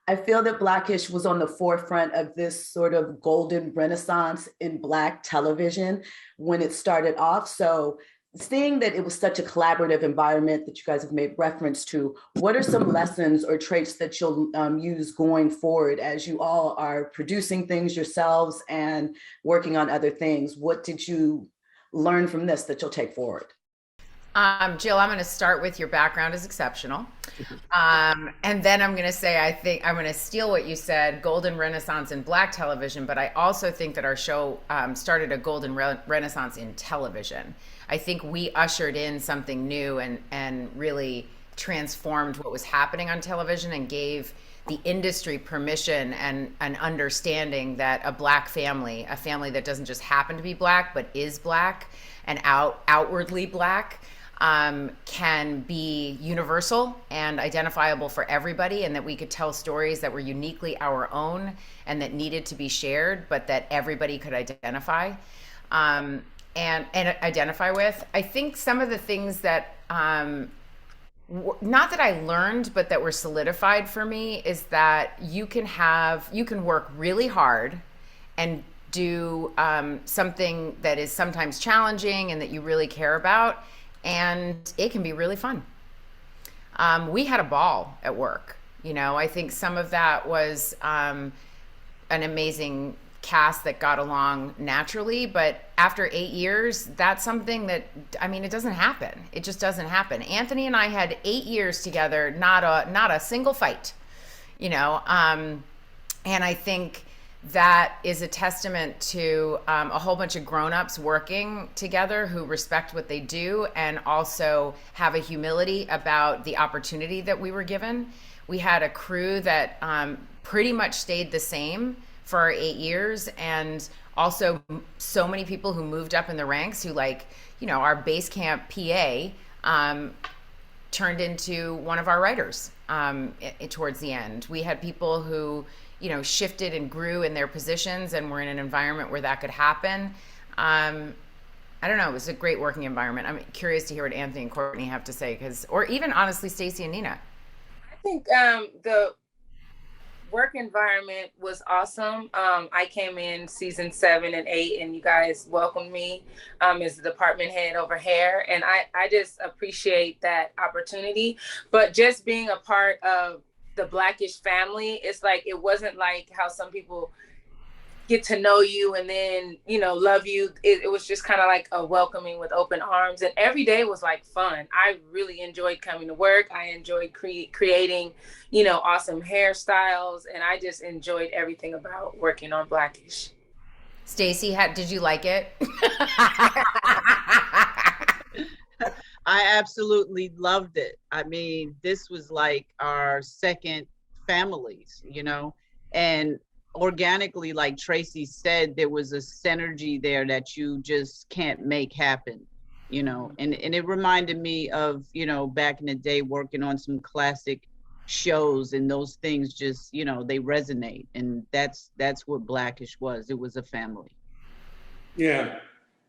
I feel that Blackish was on the forefront of this sort of golden renaissance in Black television when it started off. So seeing that it was such a collaborative environment that you guys have made reference to, what are some lessons or traits that you'll use going forward as you all are producing things yourselves and working on other things? What did you learn from this that you'll take forward? Jill, I'm going to start with your background is exceptional. And then I'm going to say, I think I'm going to steal what you said, golden renaissance in Black television, but I also think that our show started a golden renaissance in television. I think we ushered in something new and really transformed what was happening on television and gave the industry permission and an understanding that a Black family, a family that doesn't just happen to be Black, but is Black and outwardly Black, can be universal and identifiable for everybody, and that we could tell stories that were uniquely our own and that needed to be shared, but that everybody could identify and identify with. I think some of the things that not that I learned, but that were solidified for me is that you can work really hard and do something that is sometimes challenging and that you really care about, and it can be really fun. We had a ball at work. I think some of that was an amazing cast that got along naturally, but after 8 years, that's something that, it doesn't happen. It just doesn't happen. Anthony and I had 8 years together, not a single fight, and I think that is a testament to a whole bunch of grown-ups working together who respect what they do and also have a humility about the opportunity that we were given. We had a crew that pretty much stayed the same for our 8 years, and also so many people who moved up in the ranks who, our base camp PA turned into one of our writers towards the end. We had people who shifted and grew in their positions and were in an environment where that could happen. I don't know, it was a great working environment. I'm curious to hear what Anthony and Courtney have to say, or even honestly, Stacey and Nena. I think the work environment was awesome. I came in season 7 and 8 and you guys welcomed me as the department head over hair. And I just appreciate that opportunity. But just being a part of the Blackish family, it's like, it wasn't like how some people get to know you and then, love you. It was just kind of like a welcoming with open arms, and every day was like fun. I really enjoyed coming to work. I enjoyed creating, awesome hairstyles, and I just enjoyed everything about working on Blackish. Stacey, did you like it? I absolutely loved it. This was like our second families, and organically, like Tracee said, there was a synergy there that you just can't make happen, and it reminded me of, back in the day working on some classic shows, and those things just, they resonate. And that's what Blackish was. It was a family. Yeah.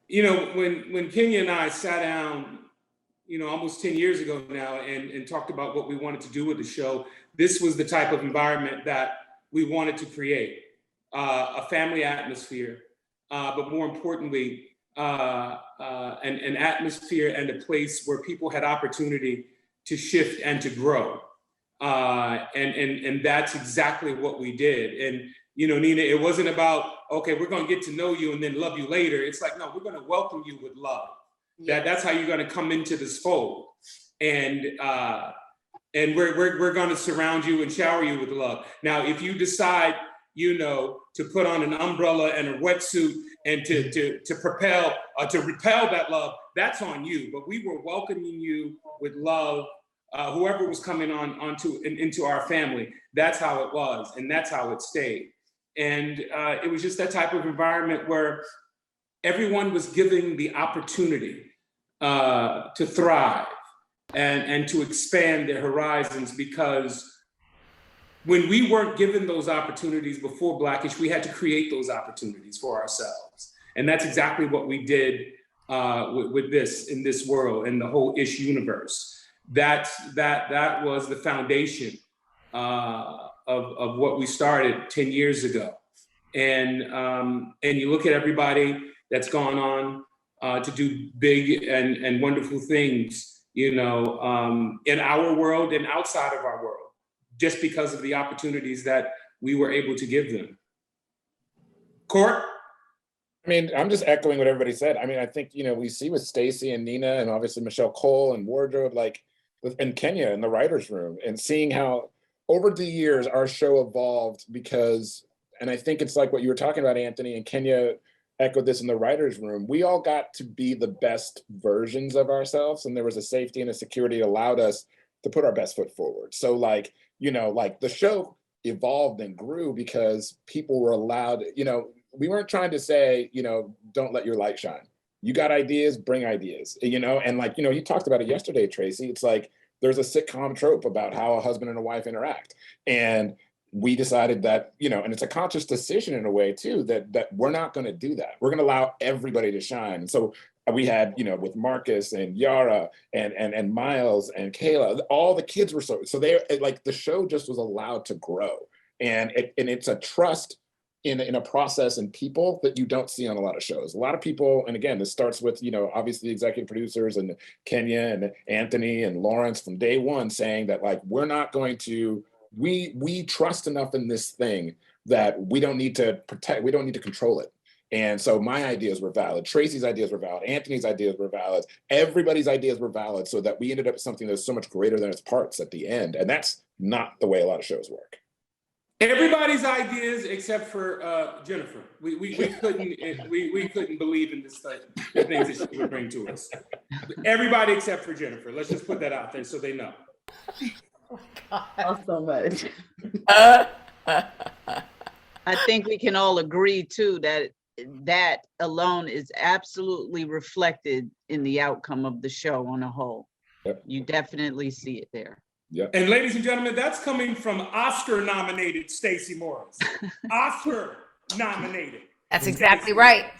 When Kenya and I sat down, almost 10 years ago now, and talked about what we wanted to do with the show, this was the type of environment that we wanted to create, a family atmosphere, but more importantly, an atmosphere and a place where people had opportunity to shift and to grow. And that's exactly what we did. And, Nena, it wasn't about, okay, we're going to get to know you and then love you later. It's like, no, we're going to welcome you with love. That's how you're going to come into this fold, and we're going to surround you and shower you with love. Now, if you decide, to put on an umbrella and a wetsuit and to repel that love, that's on you. But we were welcoming you with love. Whoever was coming into our family, that's how it was, and that's how it stayed. And it was just that type of environment where everyone was given the opportunity to thrive and to expand their horizons, because when we weren't given those opportunities before Blackish, we had to create those opportunities for ourselves. And that's exactly what we did with this, in this world, and the whole Ish universe. That was the foundation of what we started 10 years ago. And you look at everybody that's gone on to do big and wonderful things, you know, in our world and outside of our world, just because of the opportunities that we were able to give them. Court? I mean, I'm just echoing what everybody said. I mean, I think, you know, we see with Stacey and Nena and obviously Michelle Cole and Wardrobe, like, and Kenya in the writer's room, and seeing how over the years our show evolved because, and I think it's like what you were talking about, Anthony, and Kenya echoed this in the writer's room, we all got to be the best versions of ourselves, and there was a safety and a security that allowed us to put our best foot forward. So like, you know, like the show evolved and grew because people were allowed, you know, we weren't trying to say, you know, don't let your light shine. You got ideas, bring ideas, you know? And like, you know, you talked about it yesterday, Tracee. It's like, there's a sitcom trope about how a husband and a wife interact. And we decided that, you know, and it's a conscious decision in a way too, that we're not gonna do that. We're gonna allow everybody to shine. And so we had, you know, with Marcus and Yara and Miles and Kayla, all the kids were so they, like the show just was allowed to grow. And it's a trust in a process and people that you don't see on a lot of shows. A lot of people, and again, this starts with, you know, obviously executive producers and Kenya and Anthony and Lawrence from day one saying that like, we're not going to, we trust enough in this thing that we don't need to protect, we don't need to control it. And so my ideas were valid, Tracee's ideas were valid, Anthony's ideas were valid, everybody's ideas were valid, so that we ended up with something that's so much greater than its parts at the end. And that's not the way a lot of shows work. Everybody's ideas except for Jennifer. We couldn't believe in this stuff, the things that she would bring to us. Everybody except for Jennifer. Let's just put that out there so they know. Oh my God. So much. I think we can all agree too that that alone is absolutely reflected in the outcome of the show on a whole. Yep. You definitely see it there. Yep. And ladies and gentlemen, that's coming from Oscar-nominated Stacey Morris. Oscar-nominated. That's exactly right.